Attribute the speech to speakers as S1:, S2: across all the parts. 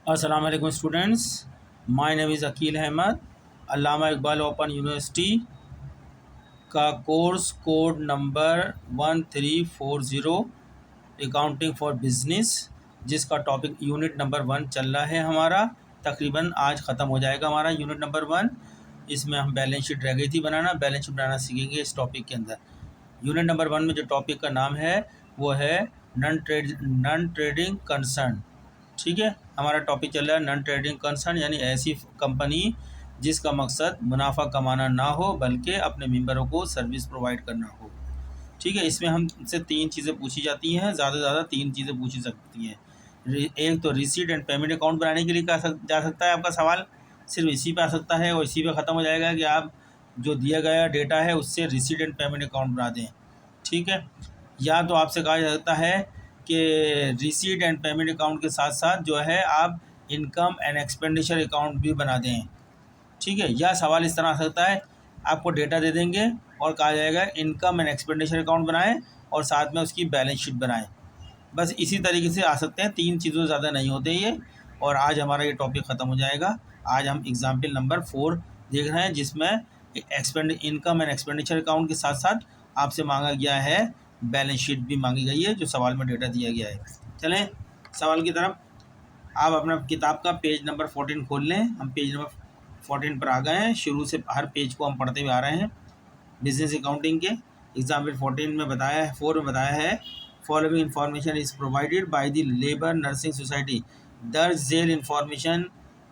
S1: अस्सलाम वालेकुम students, my name is Aqeel Ahmad. Allama Iqbal open university का course code number 1340 accounting for business, जिसका टॉपिक यूनिट नंबर 1 चल रहा है हमारा। तकरीबन आज ख़त्म हो जाएगा हमारा यूनिट नंबर 1। इसमें हम बैलेंस शीट रह गई थी बनाना, बैलेंस शीट बनाना सीखेंगे इस टॉपिक के अंदर। यूनिट नंबर 1 में जो टॉपिक का नाम है वो है नॉन ट्रेडिंग कंसर्न। ठीक है, हमारा टॉपिक चल रहा है नॉन ट्रेडिंग कंसर्न, यानी ऐसी कंपनी जिसका मकसद मुनाफा कमाना ना हो बल्कि अपने मेंबरों को सर्विस प्रोवाइड करना हो। ठीक है, इसमें हमसे 3 चीज़ें पूछी जाती हैं, ज़्यादा से ज़्यादा 3 चीज़ें पूछी सकती हैं। एक तो रिसीट एंड पेमेंट अकाउंट बनाने के लिए जा सकता है आपका सवाल, सिर्फ इसी पे आ सकता है और इसी पे ख़त्म हो जाएगा कि आप जो दिया गया डेटा है उससे रिसीट एंड पेमेंट अकाउंट बना दें। ठीक है, या तो आपसे कहा जा सकता है कि रिसीट एंड पेमेंट अकाउंट के साथ साथ जो है आप इनकम एंड एक्सपेंडिचर अकाउंट भी बना दें। ठीक है, यह सवाल इस तरह आ सकता है, आपको डेटा दे देंगे और कहा जाएगा इनकम एंड एक्सपेंडिचर अकाउंट बनाएं और साथ में उसकी बैलेंस शीट बनाएं। बस इसी तरीके से आ सकते हैं, 3 चीज़ों से ज़्यादा नहीं होते ये। और आज हमारा ये टॉपिक ख़त्म हो जाएगा। आज हम एग्जाम्पल नंबर 4 देख रहे हैं, जिसमें इनकम एंड एक्सपेंडिचर अकाउंट के साथ साथ आपसे मांगा गया है बैलेंस शीट भी मांगी गई है, जो सवाल में डेटा दिया गया है। चलें सवाल की तरफ। आप अपना किताब का पेज नंबर 14 खोल लें। हम पेज नंबर 14 पर आ गए हैं। शुरू से हर पेज को हम पढ़ते हुए आ रहे हैं बिजनेस अकाउंटिंग के। एग्जाम्पल 14 में बताया है, 4 में बताया है, following information is provided by the labour nursing society. दर्ज झेल इंफॉर्मेशन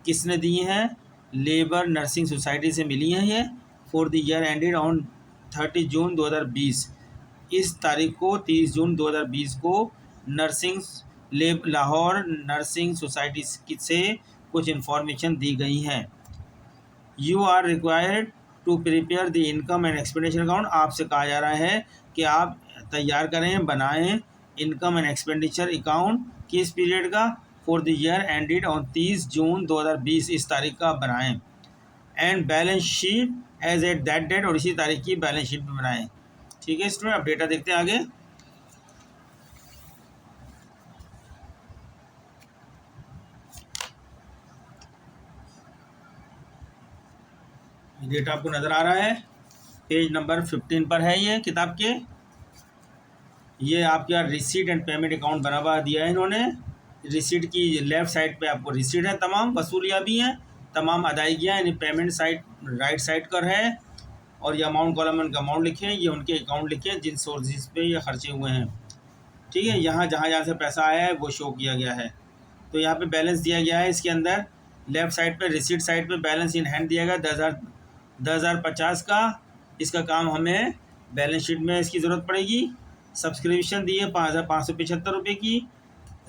S1: किसने दी हैं? लेबर नर्सिंग सोसाइटी से मिली हैं ये। For the year ended on 30 June 2020। इस तारीख को 30 जून 2020 को नर्सिंग लाहौर नर्सिंग सोसाइटी से कुछ इन्फॉर्मेशन दी गई हैं। You are required to prepare the income and expenditure account. आपसे कहा जा रहा है कि आप तैयार करें, बनाएं इनकम एंड एक्सपेंडिचर अकाउंट। किस पीरियड का? For the year ended on 30 June 2020, इस तारीख का बनाएं। And balance sheet as at that date, और इसी तारीख की बैलेंस शीट भी बनाएं। ठीक है स्टूडेंट, अब डेटा देखते हैं आगे। डेटा आपको नज़र आ रहा है, पेज नंबर 15 पर है ये किताब के। ये आपका रिसीट एंड पेमेंट अकाउंट बना हुआ दिया है इन्होंने। रिसीट की लेफ़्ट साइड पे आपको रिसीट है, तमाम वसूलियाँ भी हैं, तमाम अदायगियाँ, यानी पेमेंट साइड राइट साइड पर है। और ये अमाउंट कॉलम में उनका अमाउंट लिखे, ये उनके अकाउंट लिखे जिन सोर्सेज पे ये खर्चे हुए हैं। ठीक है, यहाँ जहाँ जहाँ से पैसा आया है वो शो किया गया है। तो यहाँ पे बैलेंस दिया गया है इसके अंदर। लेफ़्ट साइड पे रिसीट साइड पे बैलेंस इन हैंड दिया गया 10,050 का। इसका काम हमें बैलेंस शीट में इसकी ज़रूरत पड़ेगी। सब्सक्रिप्शन दी है 5,575 रुपये की।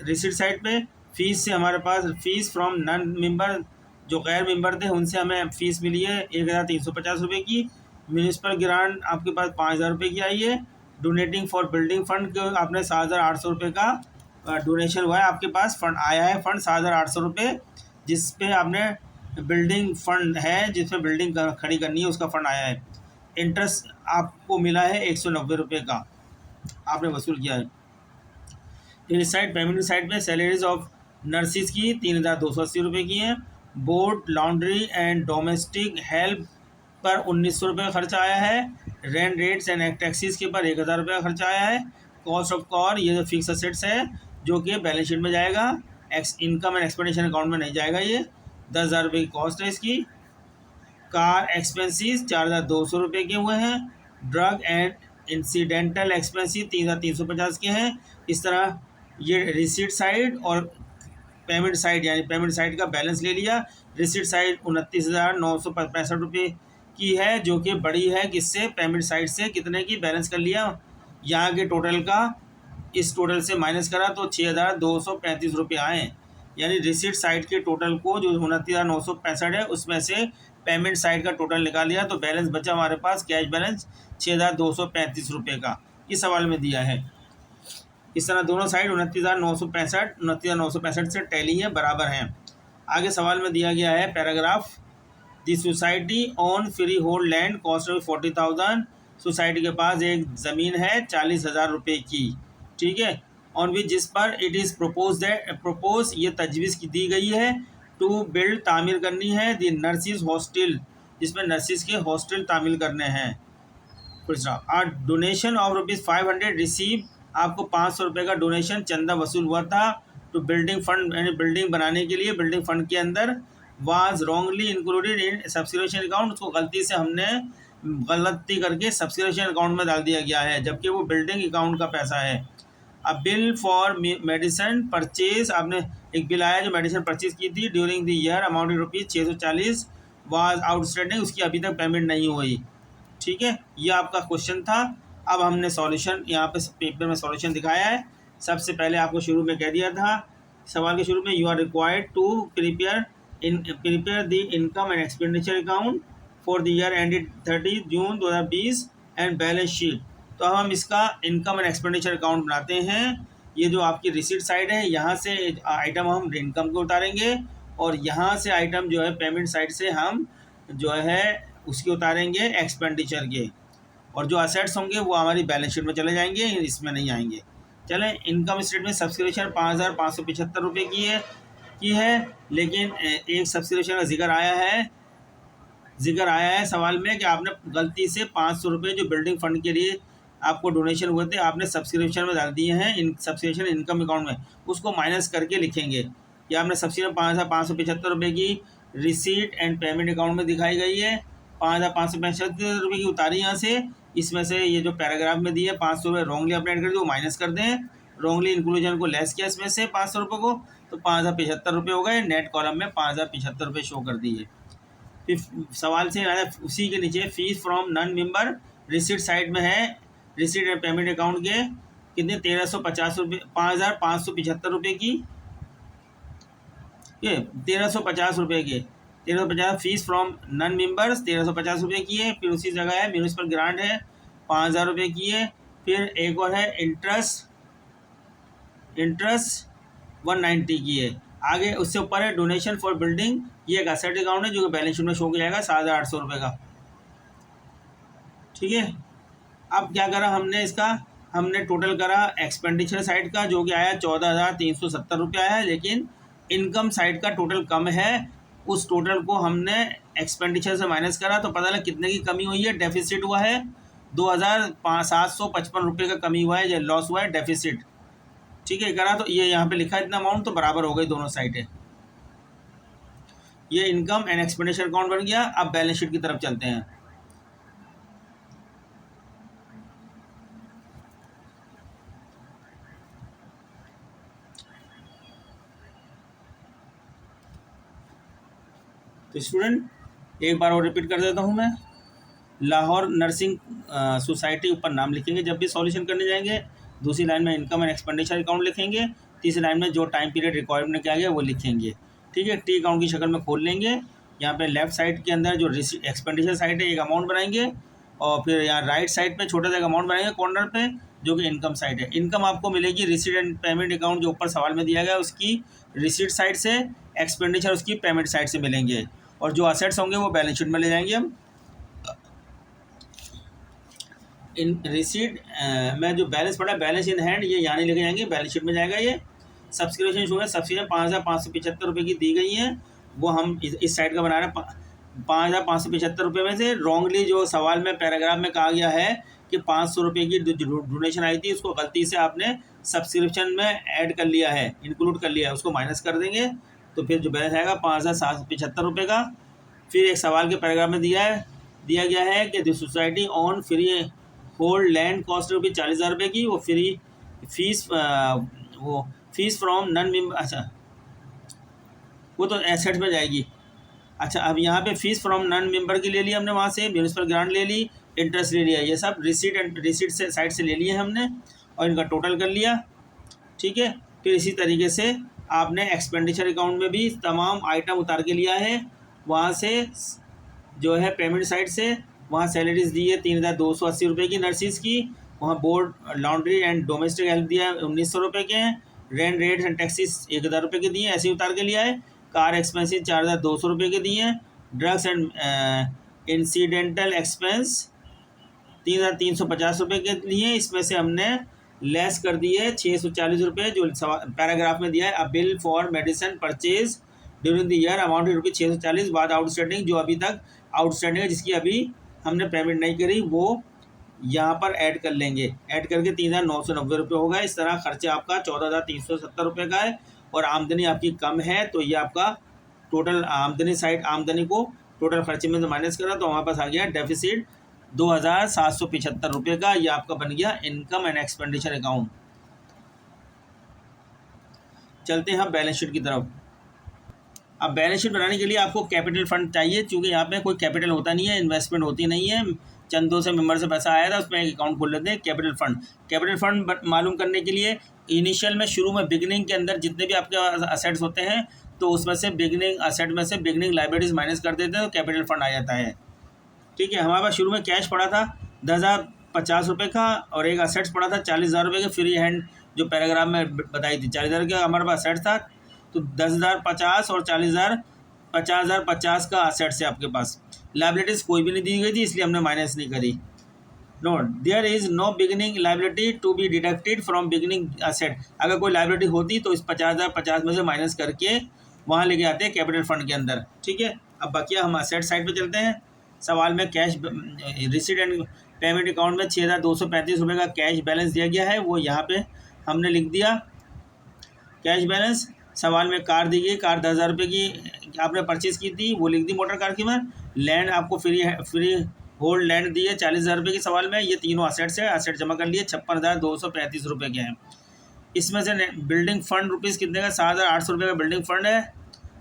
S1: रिसीट साइड पे फ़ीस से हमारे पास फ़ीस फ्रॉम नॉन मेंबर, जो गैर मेंबर थे उनसे हमें फ़ीस मिली है 1,350 रुपये की। म्यूनिसिपल ग्रांट आपके पास 5,000 रुपये की आई है। डोनेटिंग फॉर बिल्डिंग फंड आपने 7,800 रुपये का डोनेशन हुआ है, आपके पास फंड आया है, फंड 7,800 रुपये, जिस पे आपने बिल्डिंग फंड है, जिसमें बिल्डिंग खड़ी करनी है, उसका फंड आया है। इंटरेस्ट आपको मिला है 190 रुपये का, आपने वसूल किया है। इस साइड पेमेंट साइड में सैलरीज ऑफ नर्सिस की 3,280 रुपये की हैं। Board laundry and domestic help पर 1,900 रुपये का खर्चा आया है। रेंट रेट्स एंड टैक्सीज के पर 1,000 रुपये का खर्चा आया है। कॉस्ट ऑफ कॉर, ये जो फिक्स असेट्स है जो कि बैलेंस शीट में जाएगा, इनकम एंड एक्सपेंडिचर अकाउंट में नहीं जाएगा। ये 10,000 रुपये की कॉस्ट है इसकी। कार एक्सपेंसिस 4,200 रुपये के हुए हैं। ड्रग एंड इंसिडेंटल एक्सपेंसिस 3,350 के हैं। इस तरह ये रिसीट साइड और पेमेंट साइड, यानी पेमेंट साइड का बैलेंस ले लिया। रिसीट साइड 29,965 रुपये की है, जो कि बड़ी है किससे? पेमेंट साइड से। कितने की बैलेंस कर लिया यहाँ के टोटल का, इस टोटल से माइनस करा तो 6,235 रुपये आए। यानी रिसीट साइड के टोटल को जो 29,965 है उसमें से पेमेंट साइड का टोटल निकाल लिया तो बैलेंस बचा हमारे पास कैश बैलेंस 6,235 रुपये का। इस सवाल में दिया है। इस तरह दोनों साइड 29,965 से टैली है, बराबर हैं। आगे सवाल में दिया गया है paragraph, the society on free hold land cost of 40,000। Society के पास एक ज़मीन है 40,000 रुपये की। ठीक है, ऑन विच जिस पर इट इज़ प्रपोज ये तजवीज़ की दी गई है टू बिल्ड तामीर करनी है द नर्सिस हॉस्टल, जिसमें नर्सिस के हॉस्टल तामीर करने हैं। आ डोनेशन ऑफ ₹500 रिसीव, आपको 500 रुपये का डोनेशन चंदा वसूल हुआ था टू बिल्डिंग फंड, यानी बिल्डिंग बनाने के लिए बिल्डिंग फंड के अंदर, was wrongly included in subscription account, उसको गलती से हमने गलती करके सब्सक्रिप्शन अकाउंट में डाल दिया गया है, जबकि वो बिल्डिंग अकाउंट का पैसा है। अब बिल फॉर मेडिसिन परचेज, आपने एक बिल आया जो मेडिसिन परचेज की थी during the year amount ₹640 was outstanding, उसकी अभी तक पेमेंट नहीं हुई। ठीक है, ये आपका क्वेश्चन था। अब हमने सॉल्यूशन यहाँ पे पेपर में सॉल्यूशन दिखाया है। सबसे पहले आपको शुरू में कह दिया था सवाल के शुरू में, you are required to prepare the income and expenditure account for the year ended 30 June 2020 and balance sheet. तो हम इसका इनकम एंड एक्सपेंडिचर अकाउंट बनाते हैं। ये जो आपकी रिसीट साइड है, यहाँ से आइटम हम इनकम को उतारेंगे और यहाँ से आइटम जो है पेमेंट साइड से हम जो है उसके उतारेंगे एक्सपेंडिचर के, और जो असेट्स होंगे वो हमारी बैलेंस शीट में चले जाएंगे, इसमें नहीं आएंगे। चलें, इनकम स्टेटमेंट सब्सक्रिप्शन 5,575 रुपये की है, लेकिन एक सब्सक्रिप्शन का जिक्र आया है सवाल में कि आपने गलती से 500 रुपये जो बिल्डिंग फंड के लिए आपको डोनेशन हुए थे आपने सब्सक्रिप्शन में डाल दिए हैं, सब्सक्रिप्शन इनकम अकाउंट में, उसको माइनस करके लिखेंगे कि आपने सब्सक्रिप्शन 5,575 रुपये की रिसीट एंड पेमेंट अकाउंट में दिखाई गई है, 5,575 रुपये की उतारी यहाँ से, इसमें से ये जो पैराग्राफ में दिए 500 रुपये रॉन्गली अपने ऐड कर दिए, वो माइनस कर दें, रॉन्गली इंक्लूजन को लेस किया इसमें से 500 रुपये को, तो 5,075 रुपये हो गए। नेट कॉलम में 5,075 रुपये शो कर दिए। फिर सवाल से उसी के नीचे fees from non member, receipt side में है, रिसीट एंड पेमेंट अकाउंट के कितने 1,350 रुपये, 5,575 रुपये की, ये 1,350 रुपये के 1,350 फीस फ्रॉम नॉन मेंबर्स 1,350 रुपये की है। फिर उसी जगह है म्यूनिसिपल ग्रांट है 5,000 रुपये की है। फिर एक और है इंटरेस्ट 190 की है। आगे उससे ऊपर है डोनेशन फॉर बिल्डिंग, ये एक असेट अकाउंट है जो कि बैलेंस शीट में शो हो जाएगा 7,800 रुपये का। ठीक है, अब क्या करा हमने टोटल करा एक्सपेंडिचर साइड का जो कि आया 14,370 रुपये आया, लेकिन इनकम साइड का टोटल कम है, उस टोटल को हमने एक्सपेंडिचर से माइनस करा तो पता लगा कितने की कमी हुई है, डेफिसिट हुआ है 2,755 रुपये का कमी हुआ है, ये लॉस हुआ है डेफिसिट। ठीक है, करा तो ये यहाँ पे लिखा इतना अमाउंट तो बराबर हो गई दोनों साइडें। ये इनकम एंड एक्सपेंडिचर अकाउंट बन गया। अब बैलेंस शीट की तरफ चलते हैं। तो स्टूडेंट एक बार और रिपीट कर देता हूँ मैं, लाहौर नर्सिंग सोसाइटी ऊपर नाम लिखेंगे जब भी सॉल्यूशन करने जाएंगे, दूसरी लाइन में इनकम एंड एक्सपेंडिचर अकाउंट लिखेंगे, तीसरी लाइन में जो टाइम पीरियड रिक्वायरमेंट किया गया वो लिखेंगे। ठीक है, टी अकाउंट की शक्ल में खोल लेंगे। यहाँ पे लेफ्ट साइड के अंदर जो एक्सपेंडिचर साइड है एक अमाउंट बनाएंगे, और फिर यहाँ राइट साइड पे छोटा सा अमाउंट बनाएंगे कॉर्नर पे जो कि इनकम साइड है। इनकम आपको मिलेगी रिसीट एंड पेमेंट अकाउंट जो ऊपर सवाल में दिया गया उसकी रिसीट साइड से, एक्सपेंडिचर उसकी पेमेंट साइड से मिलेंगे, और जो असेट्स होंगे वो बैलेंस शीट में ले जाएंगे हम। इन रिसीट में जो बैलेंस पड़ा बैलेंस इन हैंड, ये यहाँ नहीं लेके जाएंगे, बैलेंस शीट में जाएगा। ये सब्सक्रिप्शन शो है, सब्सक्रिप्शन 5,575 रुपये की दी गई है, वो हम इस साइड का बना रहे हैं। 5,575 रुपये में से रॉन्गली जो सवाल में पैराग्राफ में कहा गया है कि 500 रुपये की डोनेशन आई थी उसको गलती से आपने सब्सक्रिप्शन में ऐड कर लिया है, इंक्लूड कर लिया है, उसको माइनस कर देंगे तो फिर जो बैलेंस आएगा 5,775 रुपये का। फिर एक सवाल के पैराग्राफ में दिया गया है कि the society on free hold land cost रुपये 40,000 रुपये की, वो फीस फ्रॉम नॉन मेंबर, अच्छा वो तो एसेट्स में जाएगी। अच्छा, अब यहाँ पे फीस फ्रॉम नॉन मेंबर की ले ली हमने, वहाँ से म्यूनिसिपल ग्रांट ले ली, इंटरेस्ट ले लिया, ये सब रिसीट से साइड से ले लिए हमने और इनका टोटल कर लिया। ठीक है, फिर इसी तरीके से आपने एक्सपेंडिचर अकाउंट में भी तमाम आइटम उतार के लिया है, वहाँ से जो है पेमेंट साइड से वहाँ सैलरीज दी है 3,280 रुपये की नर्सिस की, वहाँ board laundry and domestic help दिया है 1,900 रुपये के हैं, रेंट रेट्स एंड टैक्सीज 1,000 रुपये के दिए, ऐसे ही उतार के लिया है। कार एक्सपेंसिस 4,200 रुपये के दिए हैं, ड्रग्स एंड इंसिडेंटल एक्सपेंस 3,350 रुपये के लिए, इसमें से हमने लेस कर दिए 640 रुपये जो पैराग्राफ में दिया है। अ bill for medicine purchase during the year amount रुपये 640 बाद आउटस्टैंडिंग, जो अभी तक आउटस्टैंडिंग है जिसकी अभी हमने पेमेंट नहीं करी वो यहाँ पर ऐड कर लेंगे। ऐड करके 3,990 रुपये होगा। इस तरह खर्चा आपका 14,370 रुपये का है और आमदनी आपकी कम है तो ये आपका टोटल आमदनी साइड, आमदनी को टोटल खर्चे में से माइनस करा तो हमारे पास आ गया डेफिसिट 2,775 रुपये का। ये आपका बन गया इनकम एंड एक्सपेंडिचर अकाउंट। चलते हैं हम बैलेंस शीट की तरफ। अब बैलेंस शीट बनाने के लिए आपको कैपिटल फंड चाहिए, क्योंकि यहाँ पे कोई कैपिटल होता नहीं है, इन्वेस्टमेंट होती नहीं है, चंदों से मेंबर से पैसा आया था उसमें एक अकाउंट खोल लेते हैं कैपिटल फंड। कैपिटल फंड मालूम करने के लिए इनिशियल में, शुरू में, बिगिनिंग के अंदर जितने भी आपके असेट्स होते हैं तो उसमें से बिगिनिंग असेट में से बिगिनिंग लाइबिलिटीज माइनस कर देते हैं तो कैपिटल फंड आ जाता है। ठीक है, हमारे पास शुरू में कैश पड़ा था 10,050 रुपये का और एक असेट्स पड़ा था 40,000 रुपये का फ्री हैंड, जो पैराग्राफ में बताई थी 40,000 का हमारे पास असेट था। तो 10,050 और 40,000 50,050 का असेट्स है आपके पास। लाइबिलिटीज़ कोई भी नहीं दी गई थी इसलिए हमने माइनस नहीं करी। Note there is no beginning liability to be deducted from beginning asset. अगर कोई लाइबिलिटी होती तो इस 50,050 में से माइनस करके वहाँ लेके आते हैं कैपिटल फंड के अंदर। ठीक है, अब बाकी हम असेट साइड पे चलते हैं। सवाल में cash receipt and payment account में 6,235 रुपये का कैश बैलेंस दिया गया है, वो यहाँ पे हमने लिख दिया कैश बैलेंस। सवाल में कार दी गई, कार 10,000 रुपये की आपने परचेज़ की थी, वो लिख दी मोटर कार की में। लैंड आपको फ्री होल्ड लैंड दी है 40,000 रुपये के सवाल में। ये तीनों असेट्स है, असेट जमा कर लिए 56,235 रुपये के हैं। इसमें से बिल्डिंग फंड रुपीज़ कितने का 7,800 रुपये का बिल्डिंग फंड है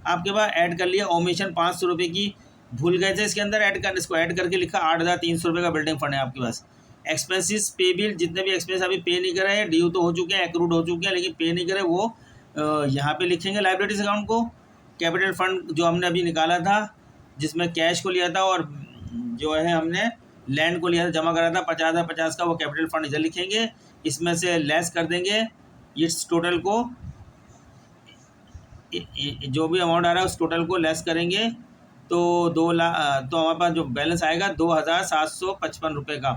S1: आपके पास। ऐड कर लिया ओमिशन 500 रुपये की भूल गए थे इसके अंदर ऐड कर, इसको ऐड करके लिखा 8,300 रुपये का बिल्डिंग फंड है आपके पास। एक्सपेंसिस पे बिल, जितने भी एक्सपेंस अभी पे नहीं करे हैं, ड्यू तो हो चुके हैं, एक्रूड हो चुके हैं लेकिन पे नहीं करे, वो यहाँ पे लिखेंगे लाइबिलिटीज अकाउंट को। कैपिटल फंड जो हमने अभी निकाला था जिसमें कैश को लिया था और जो है हमने लैंड को लिया था, जमा करा था 50,050 का, वो कैपिटल फंड इधर लिखेंगे। इसमें से लेस कर देंगे इस टोटल को, जो भी अमाउंट आ रहा है उस टोटल को लेस करेंगे तो 2 लाख, तो हमारे पास जो बैलेंस आएगा 2,755 रुपये का।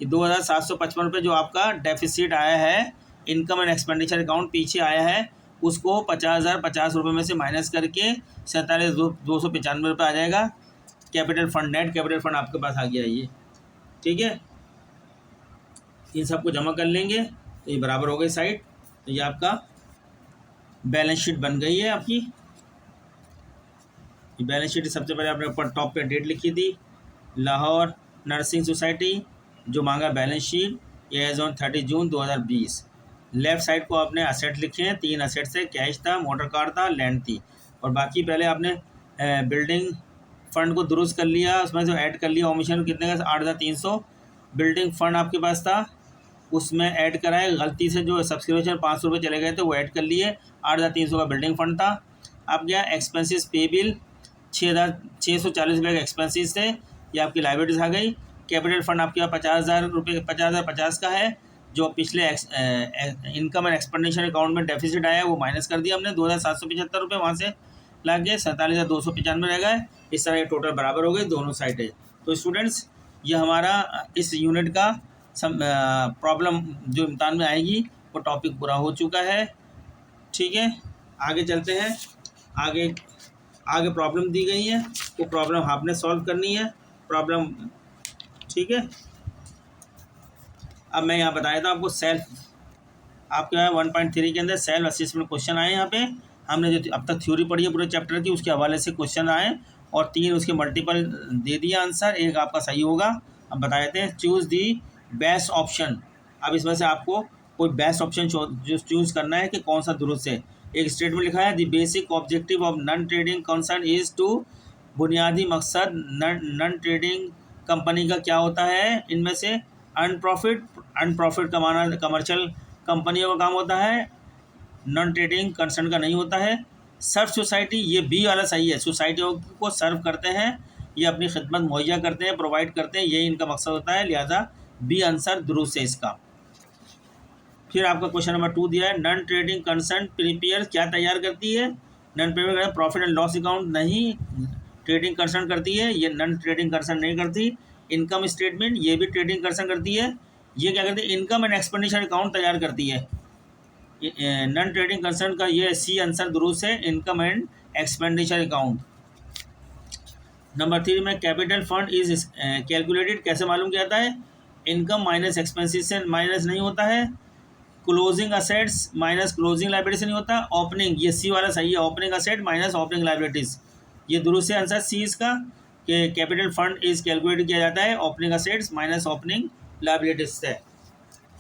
S1: ये 2,755 रुपये जो आपका डेफिसिट आया है इनकम एंड एक्सपेंडिचर अकाउंट पीछे आया है, उसको 50,050 रुपये में से माइनस करके 47,295 रुपये आ जाएगा capital fund. Net capital fund आपके पास आ गया ये। ठीक है, इन सबको जमा कर लेंगे तो ये बराबर हो गई साइड। तो ये आपका बैलेंस शीट बन गई है आपकी। ये बैलेंस शीट सबसे पहले आपने ऊपर टॉप पे डेट लिखी थी, लाहौर नर्सिंग सोसाइटी, जो मांगा बैलेंस शीट ये as on 30 June 2020। Left side को आपने असेट लिखे हैं, 3 असेट से, कैश था, मोटर कार था, लैंड थी, और बाकी पहले आपने बिल्डिंग फंड को दुरुस्त कर लिया, उसमें जो ऐड कर लिया ओमिशन कितने का 8,300 बिल्डिंग फंड आपके पास था, उसमें ऐड करा है। गलती से जो सब्सक्रिप्शन 500 रुपये चले गए थे वो ऐड कर लिए, 8,300 का बिल्डिंग फंड था। अब क्या एक्सपेंसिस पे बिल 6,640 रुपये का एक्सपेंसिस थे, ये आपकी लाइबिलिटीज आ गई। कैपिटल फंड आपके पास 50,000 रुपये 50,050 का है, जो पिछले इनकम एंड एक्सपेंडिचर अकाउंट में डेफिसिट आया है वो माइनस कर दिया हमने 2,775 रुपये, वहाँ से लग गए 47,295 रह गए। इस तरह ये टोटल बराबर हो गए दोनों साइडें। तो स्टूडेंट्स ये हमारा इस यूनिट का प्रॉब्लम जो इम्तहान में आएगी वो टॉपिक पूरा हो चुका है। ठीक है, आगे चलते हैं। आगे प्रॉब्लम दी गई है, वो प्रॉब्लम आपने सॉल्व करनी है प्रॉब्लम। ठीक है, अब मैं यहाँ बताया था आपको सेल्फ, आपके यहाँ 1.3 के अंदर सेल्फ असेसमेंट क्वेश्चन आए। यहाँ पे हमने जो अब तक थ्योरी पढ़ी है पूरे चैप्टर की उसके हवाले से क्वेश्चन आए और 3 उसके मल्टीपल दे दिया आंसर, एक आपका सही होगा। अब बता देते हैं, चूज़ दी बेस्ट ऑप्शन। अब इसमें से आपको कोई बेस्ट ऑप्शन जो चूज़ करना है कि कौन सा दुरुस्त है। एक स्टेटमेंट लिखा है, the basic objective of non trading concern is to, बुनियादी मकसद नॉन ट्रेडिंग कंपनी का क्या होता है, इनमें से अनप्रॉफिट कमाना कमर्शियल कंपनियों का काम होता है, नॉन ट्रेडिंग कंसर्न का नहीं होता है। सर्व सोसाइटी, ये बी वाला सही है, सोसाइटियों को सर्व करते हैं, ये अपनी खिदमत मुहैया करते हैं, प्रोवाइड करते हैं, यही इनका मकसद होता है, लिहाजा बी आंसर दुरुस्त है इसका। फिर आपका क्वेश्चन नंबर 2 दिया है, नॉन ट्रेडिंग कंसर्न प्रिपेयर क्या तैयार करती है, non payment profit and loss account नहीं, ट्रेडिंग कंसर्न करती है, ये नॉन ट्रेडिंग कंसर्न नहीं करती। इनकम स्टेटमेंट, ये भी ट्रेडिंग कंसर्न करती है, ये क्या करती है, इनकम एंड एक्सपेंडिचर अकाउंट तैयार करती है। नॉन ट्रेडिंग कंसर्न का ये सी आंसर दुरुस्त है, income and expenditure account. Number 3 में कैपिटल फंड इज कैलकुलेटेड कैसे मालूम किया जाता है, इनकम माइनस एक्सपेंसिस से माइनस नहीं होता है, closing assets minus closing liability से नहीं होता, ओपनिंग, ये सी वाला सही है, opening asset minus opening liabilities, ये दुरुस्त है आंसर सी इसका, कि कैपिटल फंड इज कैलकुलेट किया जाता है opening assets minus opening liabilities से।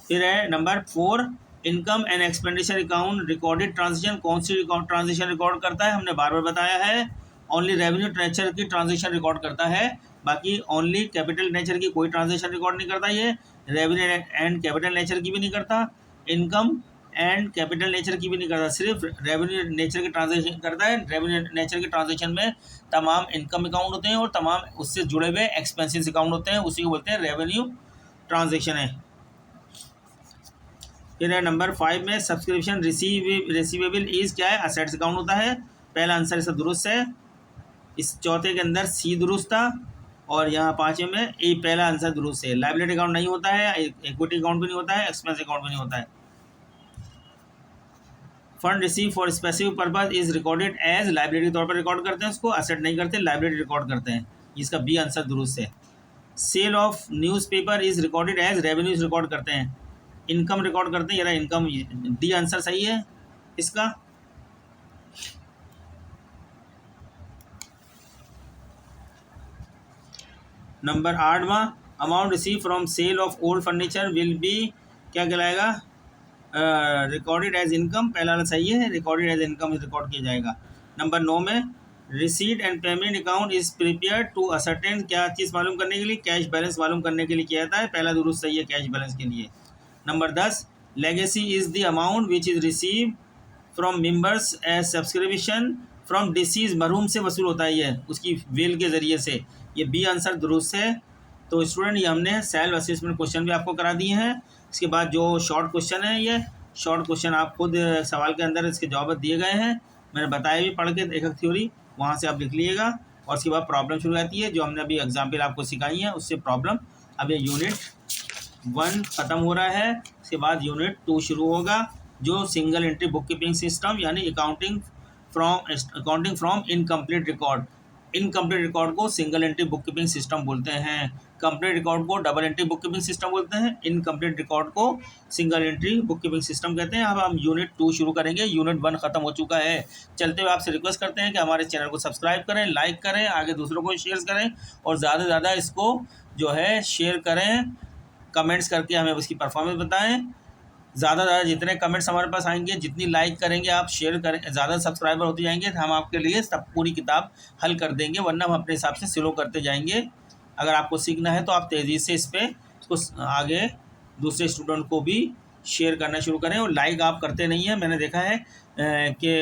S1: फिर है number 4, income and expenditure account recorded transaction कौन सी ट्रांजेक्शन रिकॉर्ड करता है, हमने बार बार बताया है, ओनली रेवेन्यू नेचर की ट्रांजेक्शन रिकॉर्ड करता है, बाकी ओनली कैपिटल नेचर की कोई ट्रांजेक्शन रिकॉर्ड नहीं करता, ये रेवेन्यू एंड कैपिटल नेचर की भी नहीं करता, इनकम एंड कैपिटल नेचर की भी नहीं करता, सिर्फ रेवेन्यू नेचर की ट्रांजेक्शन करता है। रेवेन्यू नेचर के ट्रांजेक्शन में तमाम इनकम अकाउंट होते हैं और तमाम उससे जुड़े हुए एक्सपेंसेस अकाउंट होते हैं, उसी को बोलते हैं रेवेन्यू ट्रांजेक्शन है। फिर है नंबर 5 में सब्सक्रिप्शन रिसीवेबल इज क्या है, असेट्स अकाउंट होता है, पहला आंसर इसका दुरुस्त है। इस चौथे के अंदर सी दुरुस्त था और यहाँ 5वें में ए पहला आंसर दुरुस्त है। लाइबिलिटी अकाउंट नहीं होता है, इक्विटी अकाउंट भी नहीं होता है, एक्सपेंस अकाउंट भी नहीं होता है। Fund receive for specific purpose is recorded as, liability के तौर पर रिकॉर्ड करते हैं उसको, असेट नहीं करते, लाइबिलिटी रिकॉर्ड करते हैं, इसका बी आंसर दुरुस्त है। Sale of newspaper is recorded as, revenues record करते हैं, इनकम रिकॉर्ड करते हैं, ये इनकम, डी आंसर सही है इसका। नंबर 8वां, amount receive from sale of old furniture will be क्या कहलाएगा, रिकॉर्डेड एज इनकम, पहला वाला सही है, रिकॉर्डेड एज इनकम रिकॉर्ड किया जाएगा। नंबर 9 में receipt and payment account is prepare to ascertain, क्या चीज़ मालूम करने के लिए, कैश बैलेंस मालूम करने के लिए किया जाता है, पहला दुरुस्त सही है कैश बैलेंस के लिए। Number 10, legacy is the amount which is receive from members as subscription from deceased, मरहूम से वसूल होता है ये उसकी वेल के ज़रिए से, ये बी आंसर दुरुस्त है। तो स्टूडेंट ये हमने सेल्फ असेसमेंट क्वेश्चन भी आपको करा दिए हैं। इसके बाद जो शॉर्ट क्वेश्चन है, ये शॉर्ट क्वेश्चन आप खुद सवाल के अंदर इसके जवाब दिए गए हैं, मैंने बताया भी पढ़ के एक थ्योरी, वहाँ से आप लिख लीजिएगा। और उसके बाद प्रॉब्लम शुरू रहती है, जो हमने अभी एग्जाम्पल आपको सिखाई है उससे प्रॉब्लम। अब ये यूनिट 1 ख़त्म हो रहा है, इसके बाद यूनिट 2 शुरू होगा, जो single entry book keeping system यानी accounting from incomplete record. Incomplete record को single entry book keeping system बोलते हैं, कंप्लीट रिकॉर्ड को double entry book keeping system बोलते हैं, इनकम्प्लीट रिकॉर्ड को single entry book keeping system कहते हैं। अब हम यूनिट 2 शुरू करेंगे, यूनिट 1 खत्म हो चुका है। चलते हुए आपसे रिक्वेस्ट करते हैं कि हमारे चैनल को सब्सक्राइब करें, लाइक करें, आगे दूसरों को शेयर करें और ज़्यादा से ज़्यादा इसको जो है शेयर करें, कमेंट्स करके हमें उसकी परफॉर्मेंस बताएँ। ज़्यादा से ज़्यादा जितने कमेंट्स हमारे पास आएंगे, जितनी लाइक करेंगे आप, शेयर करें, ज़्यादा सब्सक्राइबर होते जाएंगे तो हम आपके लिए सब पूरी किताब हल कर देंगे, वरना हम अपने हिसाब से स्लो करते जाएंगे। अगर आपको सीखना है तो आप तेज़ी से इसको आगे दूसरे स्टूडेंट को भी शेयर करना शुरू करें। और लाइक आप करते नहीं हैं, मैंने देखा है कि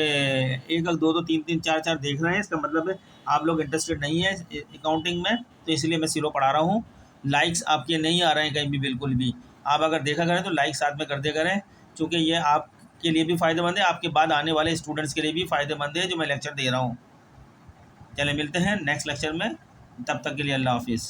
S1: 1 2 2 3 3 4 4 देख रहे हैं, इसका मतलब है आप लोग इंटरेस्टेड नहीं है अकाउंटिंग में, तो इसलिए मैं स्लो पढ़ा रहा हूँ। लाइक्स आपके नहीं आ रहे हैं कहीं भी, बिल्कुल भी। आप अगर देखा करें तो लाइक साथ में कर दिया करें, क्योंकि ये आपके लिए भी फ़ायदेमंद है, आपके बाद आने वाले स्टूडेंट्स के लिए भी फ़ायदेमंद है जो मैं लेक्चर दे रहा हूँ। चलिए मिलते हैं नेक्स्ट लेक्चर में, तब तक के लिए अल्लाह हाफिज़।